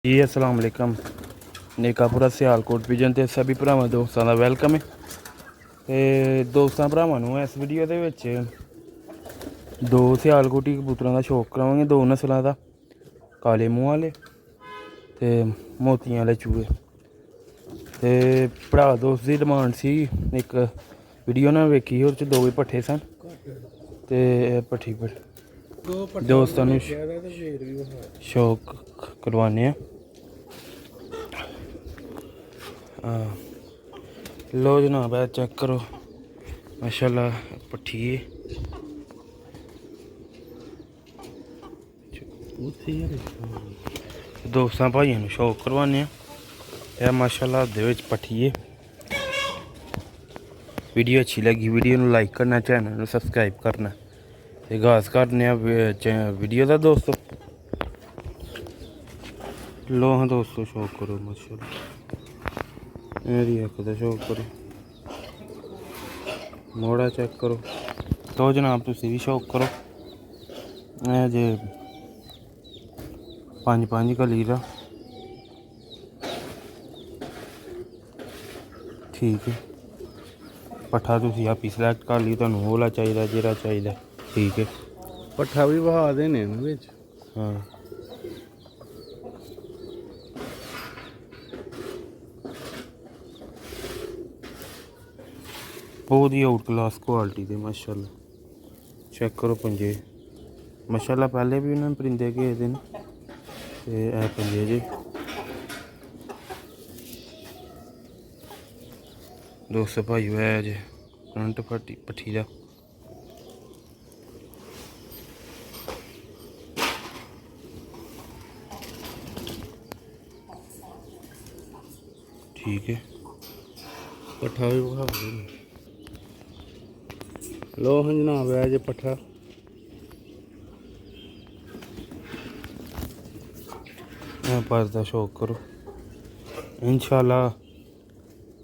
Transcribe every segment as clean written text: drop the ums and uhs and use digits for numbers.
जी अस्सलाम वालेकुम। नेकापुरा सियालकोट विजन ਤੇ सभी ਭਰਾਵਾਂ ਦੋਸਤਾਂ ਦਾ ਵੈਲਕਮ ਹੈ। ਤੇ ਦੋਸਤਾਂ ਭਰਾਵਾਂ ਨੂੰ ਇਸ ਵੀਡੀਓ ਦੇ ਵਿੱਚ ਦੋ ਸਿਆਲਕੋਟੀ ਕਬੂਤਰਾਂ ਦਾ ਸ਼ੌਕ ਕਰਾਵਾਂਗੇ, ਦੋ ਨਸਲਾਂ ਦਾ, ਕਾਲੇ ਮੂੰਹ ਵਾਲੇ ਤੇ ਮੋਤੀਆਂ ਵਾਲੇ ਚੂਹੇ। ਤੇ ਭਰਾ ਦੋਸਤ ਦੀ ਡਿਮਾਂਡ ਸੀ, ਇੱਕ ਵੀਡੀਓ ਨਾ ਵੇਖੀ, ਉਹ 'ਚ ਦੋ ਹੀ ਪੱਠੇ ਸਨ ਤੇ ਪੱਠੀ ਦੋਸਤਾਂ ਨੂੰ ਸ਼ੌਕ ਕਰਵਾਉਂਦੇ ਆ। लो जनाब है, चेक करो माशाल्लाह पट्ठी दोस्तां भाइयों नूं शौक करवाने आ। माशाल्लाह दे विच पट्ठी है। वीडियो अच्छी लगी वीडियो नूं लाइक करना, चैनल नूं सबसक्राइब करना ते आगाज़ करने वीडियो दा दोस्तों। लो हाँ दोस्तों, शौक करो माशाल्लाह, मेरी अख का शौक करो, मोड़ा चेक करो। तो जनाब तुसी भी शौक करो। जे 5-5 कली का ठीक है। पट्ठा तुसी आप ही सिलेक्ट कर ली, तुहानूं ओह वाला चाहिदा जेहड़ा चाहिदा, ठीक है। पट्ठा भी बहा देने विच। हाँ बहुत ही आउट क्लास क्वालिटी दे माशाल्लाह। चेक करो पंजे माशाल्लाह, पहले भी उन्होंने परिंदे गए दे ते पंजे जे दोस्त भाई है जे फ्रंट पट्ठी का। ठीक है, पट्ठा भी बहा देने। लो हाँ जनाब है जे पट्ठा। पर का शौक करो इंशाल्लाह।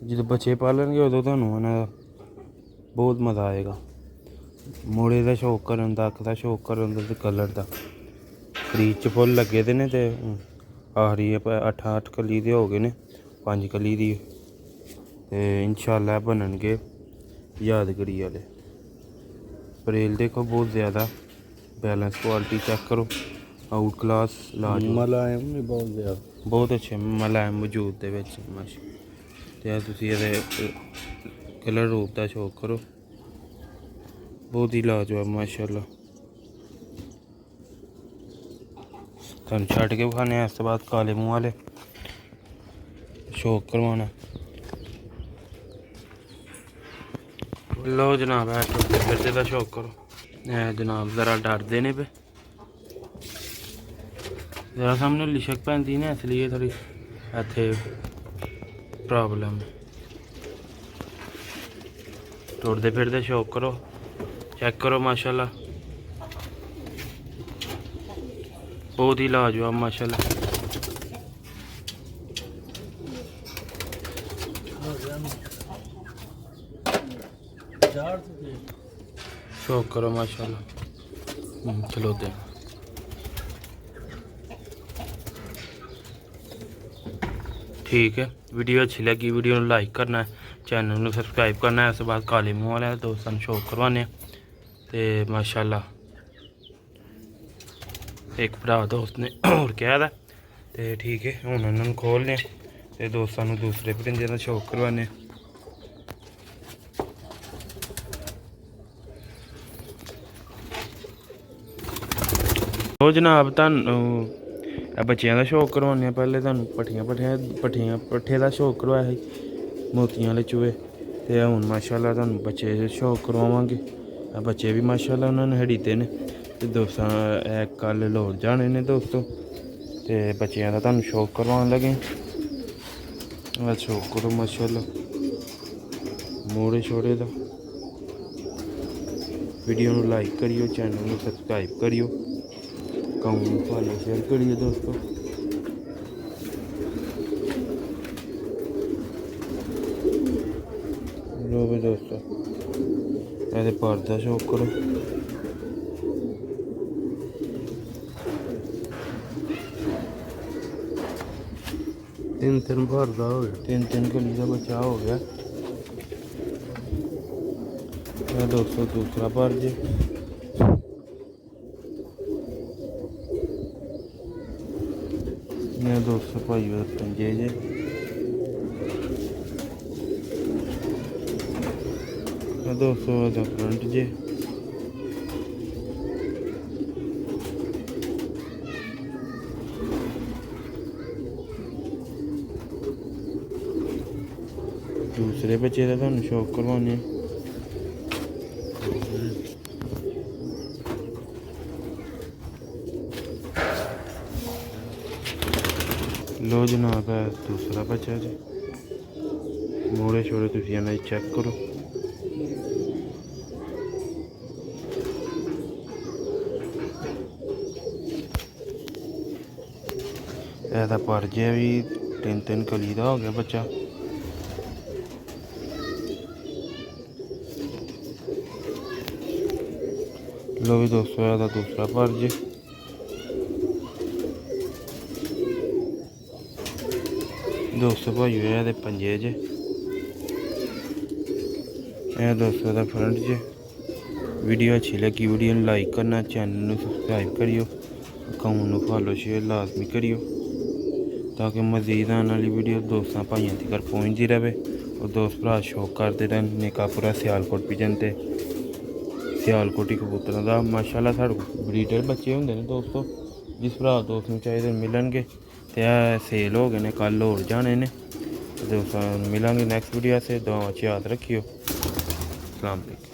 जो बच्चे पालनगे उदों तुहानूं उन्हां दा बहुत मज़ा आएगा। मोड़े का शौक करन दा, अख का शौक करन दा ते कलर दा खरीद च फुल लगे दे ने। ते आखरी 8 कली दे हो गए ने, 5 कली दी ते इंशाल्लाह बननगे यादगिरी वाले। परेल देखो बहुत ज़्यादा बैलेंस, क्वालिटी चेक करो, आउट क्लास लाज, मुलायम भी बहुत ज़्यादा, बहुत अच्छे मुलायम वजूद दे विच माशा। ते तुसीं इहदे कलर रूप का शौक करो, बहुत ही लाजवाब माशाल्लाह। तुहानूं छड्ड के विखाने, इस तो बाद काले मूंह वाले शौक करवाना। लो जनाब है फिरते का शौक करो। जनाब ज़रा डरते ने पे, ज़रा सामने लिशक पैंदी ने, इसलिए थोड़ी इत्थे प्रॉब्लम। टुरदे फिरदे शौक करो, चेक करो माशाल्लाह, बहुत ही लाजवाब माशाल्लाह। शौक करो माशाल्लाह। चलो दे ठीक है। वीडियो अच्छी लगी वीडियो को लाइक करना है, चैनल में सबसक्राइब करना है। इस बाद काले मूंह वाले दोस्तों शौक करवाने ते माशाल्लाह। एक भरा दोस्त ने और कहा था ते ठीक है, हुण उन्होंने खोलने ते दोस्तों दूसरे परिंदे का शौक करवाने। तो जनाब तुहानूं बच्चों का शौक करवाने। पहले तुहानूं पट्ठे का शौक करवाया ही, मोतियां वाले चूहे, ते हुण माशाल्लाह तुहानूं बच्चे शौक करवावांगे। बच्चे भी माशाल्लाह उन्होंने खरीदे ने ते दोस्तां कल लाहौर जाने ने दोस्तों, ते बच्चों का तुहानूं शौक करवान लगे। शौक करो माशाल्लाह मोड़े छोड़े का। वीडियो को लाइक करियो, चैनल को सबसक्राइब करियो, अकाउंट फॉलो शेयर करिए दोस्तों। लो भी दोस्तों ये पर का शौक करो। ਤਿੰਨ ਭਰਦਾ ਹੋ ਗਿਆ। 3 ਕਲੀ ਦਾ ਬੱਚਾ ਹੋ ਗਿਆ। ਇਹ ਦੋਸਤੋ ਦੂਸਰਾ ਭਰ ਜੇ। ਇਹ ਦੋਸਤੋ ਭਾਈ ਉਹ ਪੰਜੇ ਜੇ। ਇਹ ਦੋਸਤੋ ਦਾ ਫਰੰਟ ਜੇ। ਦੂਸਰੇ ਬੱਚੇ ਦਾ ਤੁਹਾਨੂੰ ਸ਼ੌਕ ਕਰਵਾਉਂਦੇ ਹਾਂ। ਲੋ ਜਨਾਬ ਹੈ ਦੂਸਰਾ ਬੱਚਾ ਜੀ। ਮੋੜੇ ਛੋੜੇ ਤੁਸੀਂ ਇਹਨਾਂ ਚੈੱਕ ਕਰੋ। ਇਹਦਾ ਪਰ ਜੇ ਵੀ 3 ਕਲੀ ਦਾ ਹੋ ਗਿਆ ਬੱਚਾ। ਲੋ ਵੀ ਦੋਸਤੋ ਇਹਦਾ ਦੂਸਰਾ ਪਰ ਜੇ। ਦੋਸਤੋ ਭਾਈ ਇਹਦੇ ਪੰਜੇ ਜੇ। ਇਹ ਦੋਸਤੋ ਦਾ ਫਰੰਟ ਜੇ। ਵੀਡੀਓ ਅੱਛੀ ਲੱਗੀ ਵੀਡੀਓ ਨੂੰ ਲਾਈਕ ਕਰਨਾ, ਚੈਨਲ ਨੂੰ ਸਬਸਕ੍ਰਾਈਬ ਕਰਿਓ, ਅਕਾਊਂਟ ਨੂੰ ਫੋਲੋ ਸ਼ੇਅਰ ਲਾਜ਼ਮੀ ਕਰਿਓ ਤਾਂ ਕਿ ਮਜ਼ੀਦ ਆਉਣ ਵਾਲੀ ਵੀਡੀਓ ਦੋਸਤਾਂ ਭਾਈਆਂ ਤੱਕ ਪਹੁੰਚਦੀ ਰਹੇ। और दोस्त भरा शौक करते रहन नेकापुरा सियालकोट पिजन ते सियालकोटी कबूतरों का माशाल्लाह साढ़े ब्रीडर बच्चे होंगे ने दोस्तों। जिस भरा दोस्त में चाहिए मिलनगे ते सेल हो गए ने, कल होर जाने ने। दोस्तों मिलेंगे नेक्स्ट वीडियो से। दुआओं च याद रखियो। अस्सलाम वालेकुम।